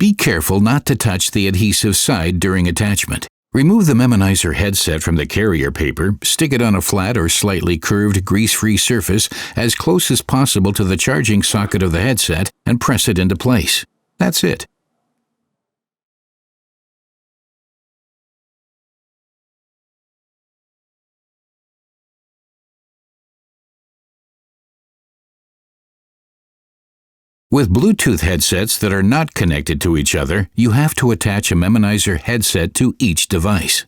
Be careful not to touch the adhesive side during attachment. Remove the memonizer headset from the carrier paper, stick it on a flat or slightly curved grease-free surface as close as possible to the charging socket of the headset and press it into place. That's it. With Bluetooth headsets that are not connected to each other, you have to attach a memonizer headset to each device.